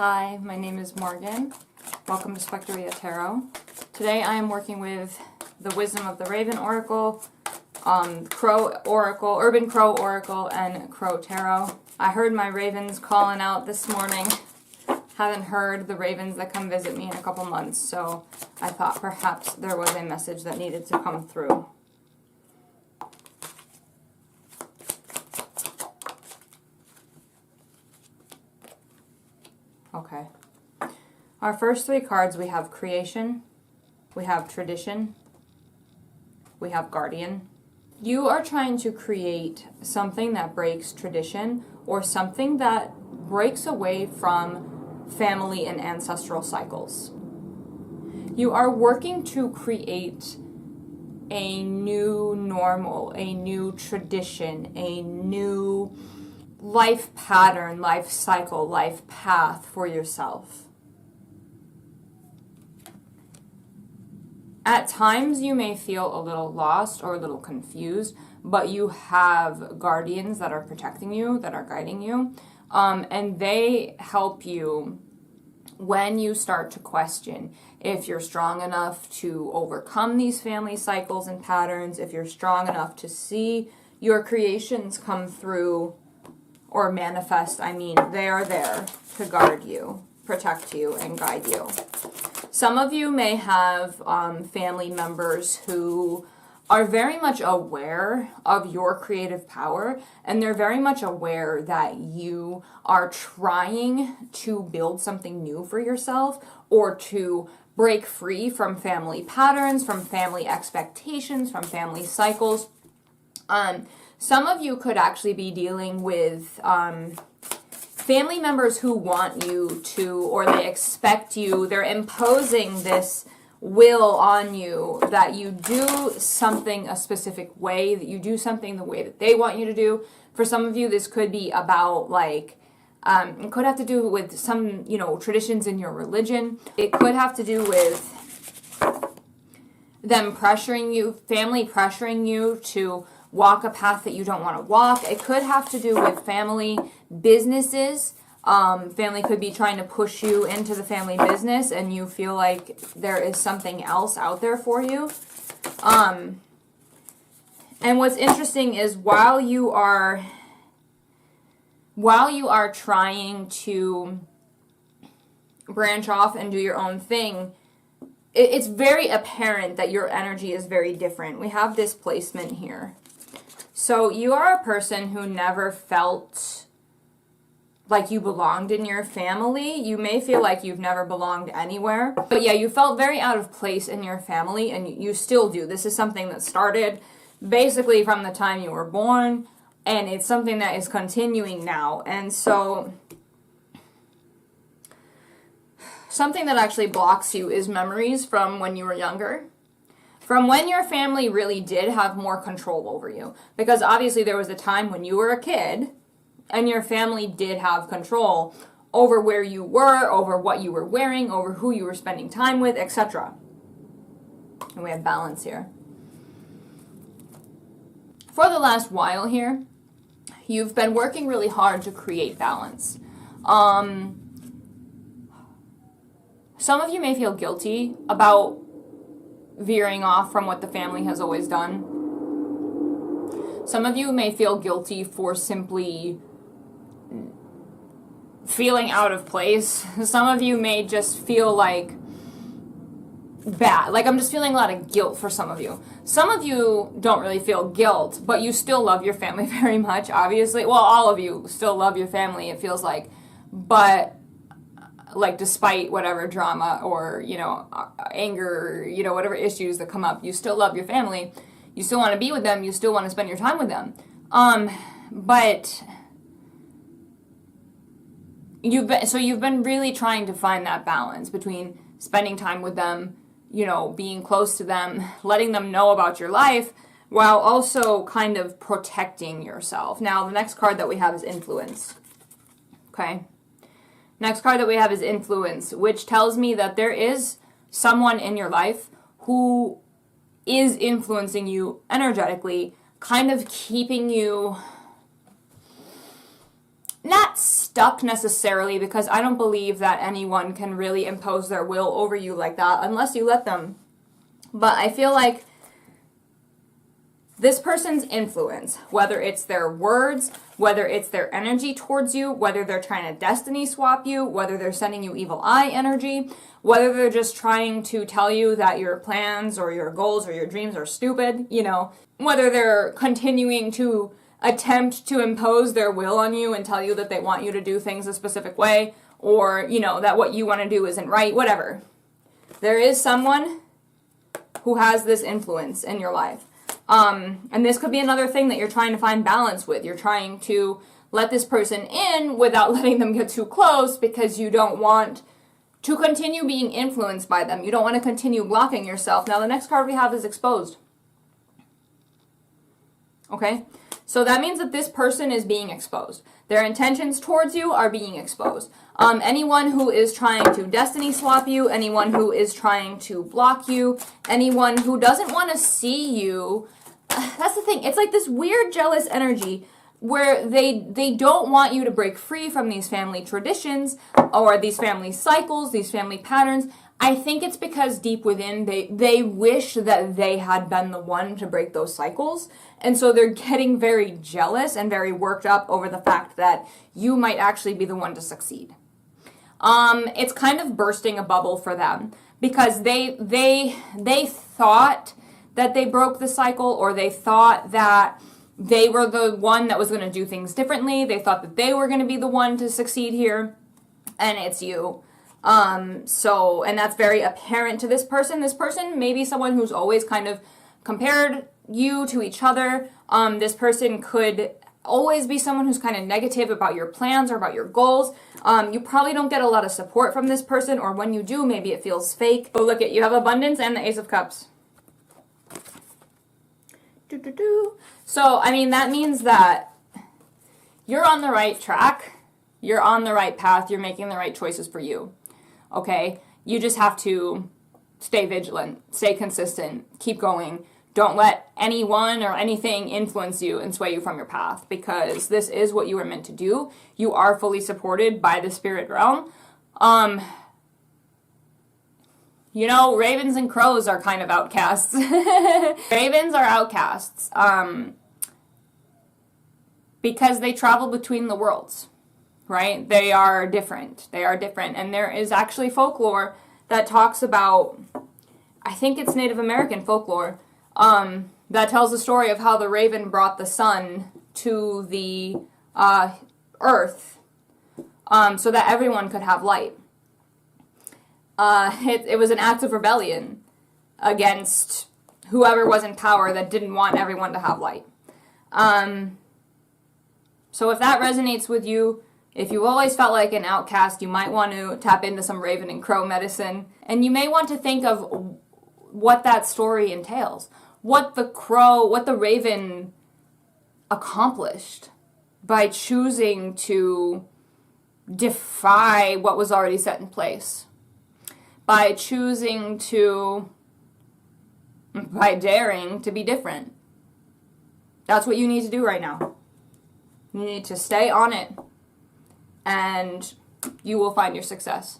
Hi, my name is Morgan. Welcome to Spectria Tarot. Today I am working with the Wisdom of the Raven Oracle, Crow Oracle, Urban Crow Oracle, and Crow Tarot. I heard my ravens calling out this morning. Haven't heard the ravens that come visit me in a couple months, so I thought perhaps there was a message that needed to come through. Okay. Our first three cards, we have Creation, we have Tradition, we have Guardian. You are trying to create something that breaks tradition or something that breaks away from family and ancestral cycles. You are working to create a new normal, a new tradition, a new life pattern, life cycle, life path for yourself. At times you may feel a little lost or a little confused, but you have guardians that are protecting you, that are guiding you, and they help you when you start to question if you're strong enough to overcome these family cycles and patterns, if you're strong enough to see your creations come through or manifest. They are there to guard you, protect you, and guide you. Some of you may have family members who are very much aware of your creative power, and they're very much aware that you are trying to build something new for yourself or to break free from family patterns, from family expectations, from family cycles. Some of you could actually be dealing with family members who want you to, or they expect you, they're imposing this will on you that you do something a specific way, that you do something the way that they want you to do. For some of you, this could be about it could have to do with some, traditions in your religion. It could have to do with them pressuring you, family pressuring you to walk a path that you don't want to walk. It could have to do with family businesses. Family could be trying to push you into the family business and you feel like there is something else out there for you. And what's interesting is while you are trying to branch off and do your own thing, it's very apparent that your energy is very different. We have displacement here. So you are a person who never felt like you belonged in your family. You may feel like you've never belonged anywhere. But yeah, you felt very out of place in your family, and you still do. This is something that started basically from the time you were born, and it's something that is continuing now. And so something that actually blocks you is memories from when you were younger. From when your family really did have more control over you. Because obviously there was a time when you were a kid and your family did have control over where you were, over what you were wearing, over who you were spending time with, etc. And we have balance here. For the last while here, you've been working really hard to create balance. Some of you may feel guilty about veering off from what the family has always done. Some of you may feel guilty for simply feeling out of place. Some of you may just feel like bad. I'm just feeling a lot of guilt for some of you. Some of you don't really feel guilt, but you still love your family very much, obviously. Well, all of you still love your family, it feels like. But despite whatever drama or, anger, whatever issues that come up, you still love your family. You still want to be with them. You still want to spend your time with them. But you've been really trying to find that balance between spending time with them, being close to them, letting them know about your life, while also kind of protecting yourself. Now, the next card that we have is Influence. Okay? Next card that we have is Influence, which tells me that there is someone in your life who is influencing you energetically, kind of keeping you not stuck necessarily, because I don't believe that anyone can really impose their will over you like that unless you let them. But I feel like this person's influence, whether it's their words, whether it's their energy towards you, whether they're trying to destiny swap you, whether they're sending you evil eye energy, whether they're just trying to tell you that your plans or your goals or your dreams are stupid, you know, whether they're continuing to attempt to impose their will on you and tell you that they want you to do things a specific way, or, you know, that what you want to do isn't right, whatever. There is someone who has this influence in your life. And this could be another thing that you're trying to find balance with. You're trying to let this person in without letting them get too close, because you don't want to continue being influenced by them. You don't want to continue blocking yourself. Now, the next card we have is exposed. Okay? So that means that this person is being exposed. Their intentions towards you are being exposed. Anyone who is trying to destiny swap you, anyone who is trying to block you, anyone who doesn't want to see you, that's the thing. It's like this weird jealous energy where they don't want you to break free from these family traditions or these family cycles, these family patterns. I think it's because deep within they wish that they had been the one to break those cycles. And so they're getting very jealous and very worked up over the fact that you might actually be the one to succeed. It's kind of bursting a bubble for them, because they thought that they broke the cycle, or they thought that they were the one that was going to do things differently. They thought that they were going to be the one to succeed here, and it's you. And that's very apparent to this person. This person may be someone who's always kind of compared you to each other. This person could always be someone who's kind of negative about your plans or about your goals. You probably don't get a lot of support from this person, or when you do, maybe it feels fake. Oh, look, you have abundance and the Ace of Cups. So, I mean, that means that you're on the right track. You're on the right path. You're making the right choices for you. Okay? You just have to stay vigilant, stay consistent, keep going. Don't let anyone or anything influence you and sway you from your path, because this is what you were meant to do. You are fully supported by the spirit realm. You know, ravens and crows are kind of outcasts. Ravens are outcasts because they travel between the worlds, right? They are different. They are different. And there is actually folklore that talks about, I think it's Native American folklore, that tells the story of how the raven brought the sun to the earth so that everyone could have light. It was an act of rebellion against whoever was in power that didn't want everyone to have light. So if that resonates with you, if you've always felt like an outcast, you might want to tap into some raven and crow medicine. And you may want to think of what that story entails. What the raven accomplished by choosing to defy what was already set in place. By daring to be different. That's what you need to do right now. You need to stay on it, and you will find your success.